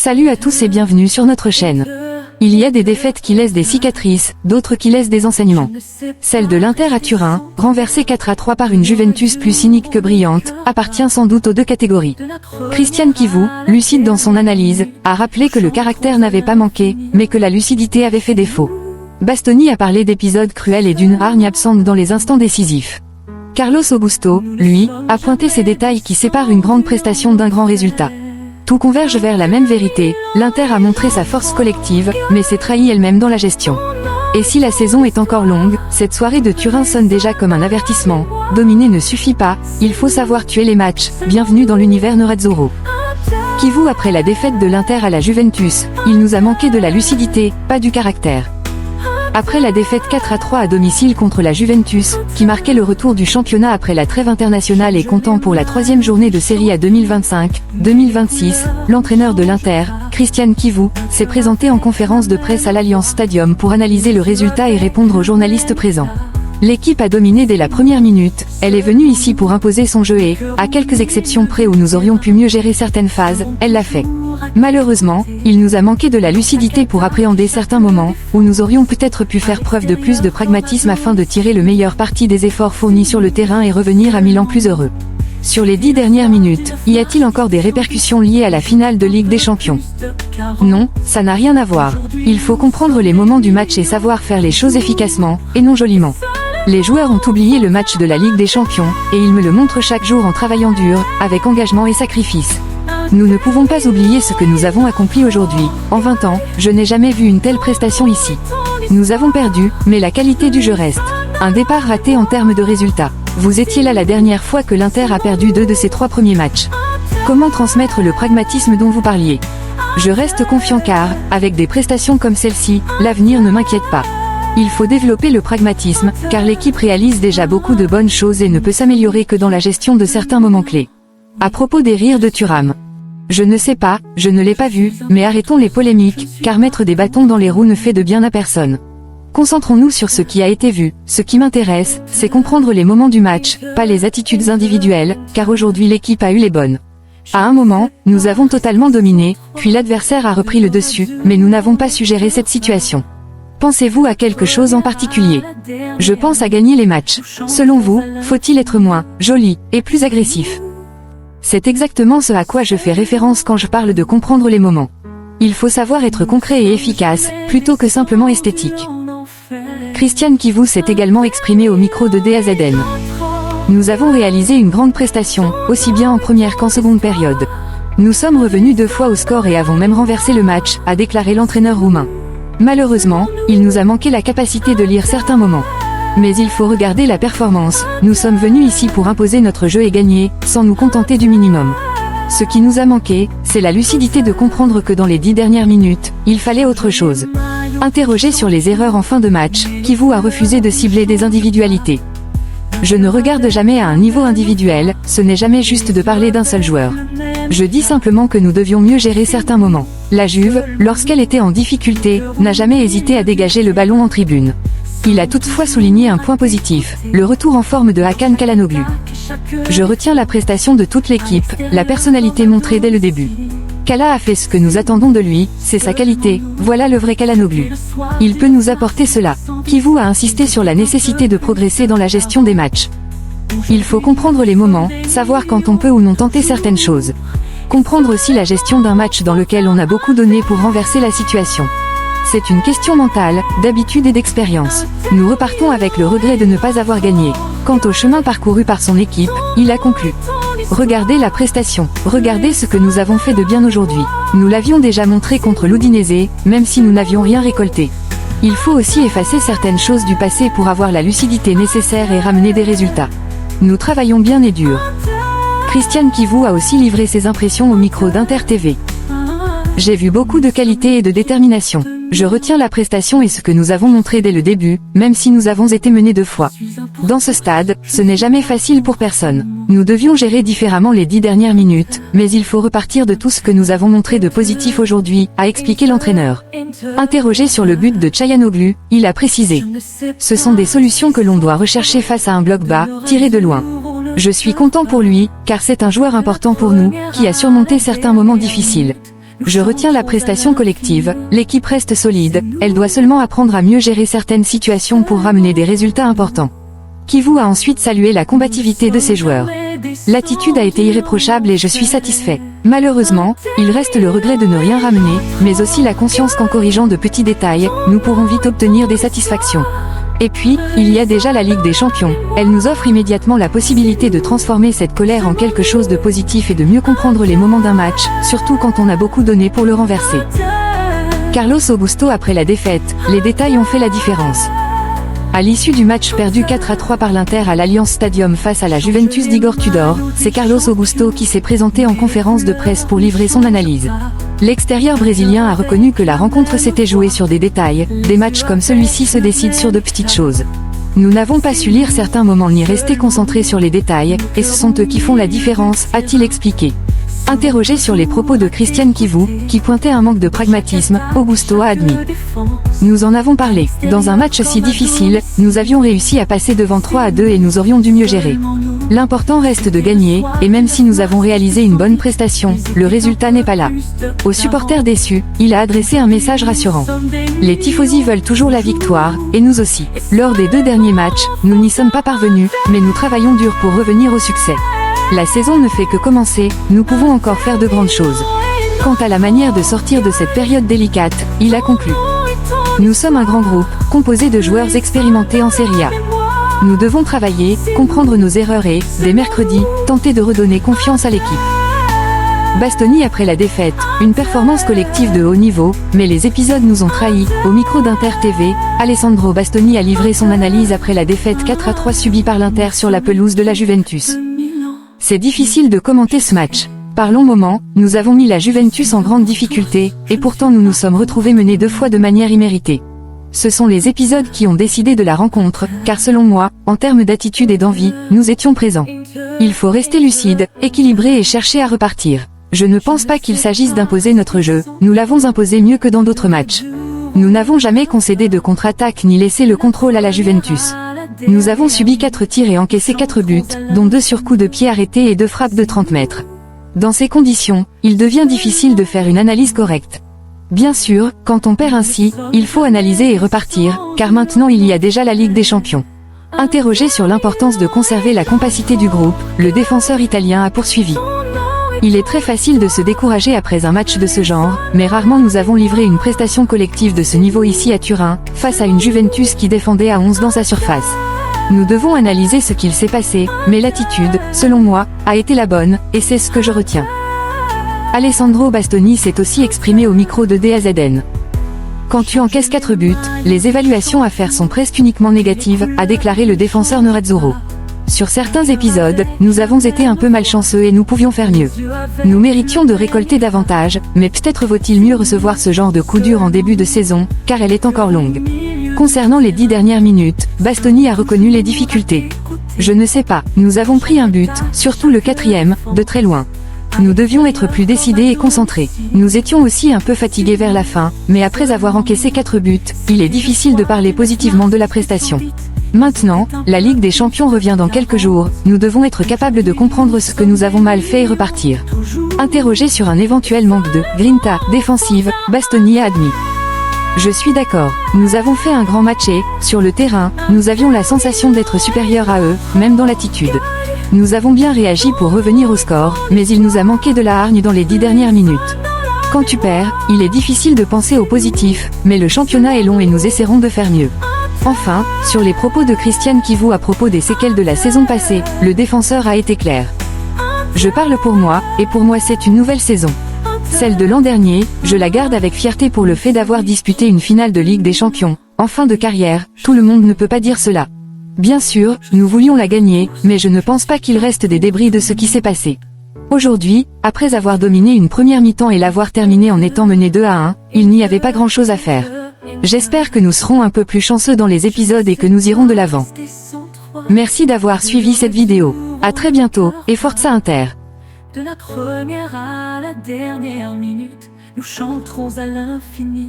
Salut à tous et bienvenue sur notre chaîne. Il y a des défaites qui laissent des cicatrices, d'autres qui laissent des enseignements. Celle de l'Inter à Turin, renversée 4-3 par une Juventus plus cynique que brillante, appartient sans doute aux deux catégories. Christian Chivu, lucide dans son analyse, a rappelé que le caractère n'avait pas manqué, mais que la lucidité avait fait défaut. Bastoni a parlé d'épisodes cruels et d'une hargne absente dans les instants décisifs. Carlos Augusto, lui, a pointé ces détails qui séparent une grande prestation d'un grand résultat. Tout converge vers la même vérité, l'Inter a montré sa force collective, mais s'est trahie elle-même dans la gestion. Et si la saison est encore longue, cette soirée de Turin sonne déjà comme un avertissement. Dominer ne suffit pas, il faut savoir tuer les matchs. Bienvenue dans l'univers Nerazzurro. Chivu après la défaite de l'Inter à la Juventus, il nous a manqué de la lucidité, pas du caractère. Après la défaite 4-3 à domicile contre la Juventus, qui marquait le retour du championnat après la trêve internationale et comptant pour la troisième journée de Serie A 2025-2026, l'entraîneur de l'Inter, Christian Chivu, s'est présenté en conférence de presse à l'Allianz Stadium pour analyser le résultat et répondre aux journalistes présents. L'équipe a dominé dès la première minute, elle est venue ici pour imposer son jeu et, à quelques exceptions près où nous aurions pu mieux gérer certaines phases, elle l'a fait. Malheureusement, il nous a manqué de la lucidité pour appréhender certains moments, où nous aurions peut-être pu faire preuve de plus de pragmatisme afin de tirer le meilleur parti des efforts fournis sur le terrain et revenir à Milan plus heureux. Sur les 10 dernières minutes, y a-t-il encore des répercussions liées à la finale de Ligue des Champions? Non, ça n'a rien à voir. Il faut comprendre les moments du match et savoir faire les choses efficacement, et non joliment. Les joueurs ont oublié le match de la Ligue des Champions, et ils me le montrent chaque jour en travaillant dur, avec engagement et sacrifice. Nous ne pouvons pas oublier ce que nous avons accompli aujourd'hui. En 20 ans, je n'ai jamais vu une telle prestation ici. Nous avons perdu, mais la qualité du jeu reste. Un départ raté en termes de résultats. Vous étiez là la dernière fois que l'Inter a perdu 2 de ses 3 premiers matchs. Comment transmettre le pragmatisme dont vous parliez? Je reste confiant car, avec des prestations comme celle-ci, l'avenir ne m'inquiète pas. Il faut développer le pragmatisme, car l'équipe réalise déjà beaucoup de bonnes choses et ne peut s'améliorer que dans la gestion de certains moments clés. À propos des rires de Thuram. Je ne sais pas, je ne l'ai pas vu, mais arrêtons les polémiques, car mettre des bâtons dans les roues ne fait de bien à personne. Concentrons-nous sur ce qui a été vu. Ce qui m'intéresse, c'est comprendre les moments du match, pas les attitudes individuelles, car aujourd'hui l'équipe a eu les bonnes. À un moment, nous avons totalement dominé, puis l'adversaire a repris le dessus, mais nous n'avons pas su gérer cette situation. Pensez-vous à quelque chose en particulier? Je pense à gagner les matchs. Selon vous, faut-il être moins joli et plus agressif? C'est exactement ce à quoi je fais référence quand je parle de comprendre les moments. Il faut savoir être concret et efficace, plutôt que simplement esthétique. Christian Chivu s'est également exprimé au micro de DAZN. Nous avons réalisé une grande prestation, aussi bien en première qu'en seconde période. Nous sommes revenus 2 fois au score et avons même renversé le match, a déclaré l'entraîneur roumain. Malheureusement, il nous a manqué la capacité de lire certains moments. Mais il faut regarder la performance, nous sommes venus ici pour imposer notre jeu et gagner, sans nous contenter du minimum. Ce qui nous a manqué, c'est la lucidité de comprendre que dans les 10 dernières minutes, il fallait autre chose. Interrogé sur les erreurs en fin de match, Chivu a refusé de cibler des individualités. Je ne regarde jamais à un niveau individuel, ce n'est jamais juste de parler d'un seul joueur. Je dis simplement que nous devions mieux gérer certains moments. La Juve, lorsqu'elle était en difficulté, n'a jamais hésité à dégager le ballon en tribune. Il a toutefois souligné un point positif, le retour en forme de Hakan Çalhanoğlu. Je retiens la prestation de toute l'équipe, la personnalité montrée dès le début. Kala a fait ce que nous attendons de lui, c'est sa qualité, voilà le vrai Çalhanoğlu. Il peut nous apporter cela. Chivu a insisté sur la nécessité de progresser dans la gestion des matchs. Il faut comprendre les moments, savoir quand on peut ou non tenter certaines choses. Comprendre aussi la gestion d'un match dans lequel on a beaucoup donné pour renverser la situation. C'est une question mentale, d'habitude et d'expérience. Nous repartons avec le regret de ne pas avoir gagné. Quant au chemin parcouru par son équipe, il a conclu. Regardez la prestation, regardez ce que nous avons fait de bien aujourd'hui. Nous l'avions déjà montré contre l'Udinese, même si nous n'avions rien récolté. Il faut aussi effacer certaines choses du passé pour avoir la lucidité nécessaire et ramener des résultats. Nous travaillons bien et dur. Christian Chivu a aussi livré ses impressions au micro d'Inter TV. J'ai vu beaucoup de qualité et de détermination. Je retiens la prestation et ce que nous avons montré dès le début, même si nous avons été menés 2 fois. Dans ce stade, ce n'est jamais facile pour personne. Nous devions gérer différemment les 10 dernières minutes, mais il faut repartir de tout ce que nous avons montré de positif aujourd'hui, a expliqué l'entraîneur. Interrogé sur le but de Çalhanoğlu, il a précisé. Ce sont des solutions que l'on doit rechercher face à un bloc bas, tiré de loin. Je suis content pour lui, car c'est un joueur important pour nous, qui a surmonté certains moments difficiles. Je retiens la prestation collective, l'équipe reste solide, elle doit seulement apprendre à mieux gérer certaines situations pour ramener des résultats importants. Kivu a ensuite salué la combativité de ses joueurs. L'attitude a été irréprochable et je suis satisfait. Malheureusement, il reste le regret de ne rien ramener, mais aussi la conscience qu'en corrigeant de petits détails, nous pourrons vite obtenir des satisfactions. Et puis, il y a déjà la Ligue des Champions. Elle nous offre immédiatement la possibilité de transformer cette colère en quelque chose de positif et de mieux comprendre les moments d'un match, surtout quand on a beaucoup donné pour le renverser. Carlos Augusto après la défaite, les détails ont fait la différence. À l'issue du match perdu 4-3 par l'Inter à l'Allianz Stadium face à la Juventus d'Igor Tudor, c'est Carlos Augusto qui s'est présenté en conférence de presse pour livrer son analyse. L'extérieur brésilien a reconnu que la rencontre s'était jouée sur des détails, des matchs comme celui-ci se décident sur de petites choses. Nous n'avons pas su lire certains moments ni rester concentrés sur les détails, et ce sont eux qui font la différence, a-t-il expliqué. Interrogé sur les propos de Christian Kivu, qui pointait un manque de pragmatisme, Augusto a admis. Nous en avons parlé. Dans un match si difficile, nous avions réussi à passer devant 3-2 et nous aurions dû mieux gérer. L'important reste de gagner, et même si nous avons réalisé une bonne prestation, le résultat n'est pas là. Aux supporters déçus, il a adressé un message rassurant. Les tifosi veulent toujours la victoire, et nous aussi. Lors des 2 derniers matchs, nous n'y sommes pas parvenus, mais nous travaillons dur pour revenir au succès. La saison ne fait que commencer, nous pouvons encore faire de grandes choses. Quant à la manière de sortir de cette période délicate, il a conclu. Nous sommes un grand groupe, composé de joueurs expérimentés en Serie A. Nous devons travailler, comprendre nos erreurs et, dès mercredi, tenter de redonner confiance à l'équipe. Bastoni après la défaite, une performance collective de haut niveau, mais les épisodes nous ont trahis. Au micro d'Inter TV, Alessandro Bastoni a livré son analyse après la défaite 4-3 subie par l'Inter sur la pelouse de la Juventus. C'est difficile de commenter ce match. Par longs moments, nous avons mis la Juventus en grande difficulté, et pourtant nous nous sommes retrouvés menés 2 fois de manière imméritée. Ce sont les épisodes qui ont décidé de la rencontre, car selon moi, en termes d'attitude et d'envie, nous étions présents. Il faut rester lucide, équilibré et chercher à repartir. Je ne pense pas qu'il s'agisse d'imposer notre jeu, nous l'avons imposé mieux que dans d'autres matchs. Nous n'avons jamais concédé de contre-attaque ni laissé le contrôle à la Juventus. Nous avons subi 4 tirs et encaissé 4 buts, dont 2 sur coups de pied arrêtés et 2 frappes de 30 mètres. Dans ces conditions, il devient difficile de faire une analyse correcte. Bien sûr, quand on perd ainsi, il faut analyser et repartir, car maintenant il y a déjà la Ligue des Champions. Interrogé sur l'importance de conserver la compacité du groupe, le défenseur italien a poursuivi. Il est très facile de se décourager après un match de ce genre, mais rarement nous avons livré une prestation collective de ce niveau ici à Turin, face à une Juventus qui défendait à 11 dans sa surface. Nous devons analyser ce qu'il s'est passé, mais l'attitude, selon moi, a été la bonne, et c'est ce que je retiens. Alessandro Bastoni s'est aussi exprimé au micro de DAZN. Quand tu encaisses 4 buts, les évaluations à faire sont presque uniquement négatives, a déclaré le défenseur Nerazzurro. Sur certains épisodes, nous avons été un peu malchanceux et nous pouvions faire mieux. Nous méritions de récolter davantage, mais peut-être vaut-il mieux recevoir ce genre de coup dur en début de saison, car elle est encore longue. Concernant les 10 dernières minutes, Bastoni a reconnu les difficultés. Je ne sais pas, nous avons pris un but, surtout le 4e, de très loin. Nous devions être plus décidés et concentrés. Nous étions aussi un peu fatigués vers la fin, mais après avoir encaissé 4 buts, il est difficile de parler positivement de la prestation. Maintenant, la Ligue des Champions revient dans quelques jours, nous devons être capables de comprendre ce que nous avons mal fait et repartir. Interrogé sur un éventuel manque de grinta défensive, Bastoni a admis. Je suis d'accord, nous avons fait un grand match et, sur le terrain, nous avions la sensation d'être supérieurs à eux, même dans l'attitude. Nous avons bien réagi pour revenir au score, mais il nous a manqué de la hargne dans les 10 dernières minutes. Quand tu perds, il est difficile de penser au positif, mais le championnat est long et nous essaierons de faire mieux. Enfin, sur les propos de Christian Kivu à propos des séquelles de la saison passée, le défenseur a été clair. Je parle pour moi, et pour moi c'est une nouvelle saison. Celle de l'an dernier, je la garde avec fierté pour le fait d'avoir disputé une finale de Ligue des Champions. En fin de carrière, tout le monde ne peut pas dire cela. Bien sûr, nous voulions la gagner, mais je ne pense pas qu'il reste des débris de ce qui s'est passé. Aujourd'hui, après avoir dominé une première mi-temps et l'avoir terminée en étant mené 2-1, il n'y avait pas grand-chose à faire. J'espère que nous serons un peu plus chanceux dans les épisodes et que nous irons de l'avant. Merci d'avoir suivi cette vidéo. À très bientôt, et Forza Inter. De la première à la dernière minute, nous chanterons à l'infini.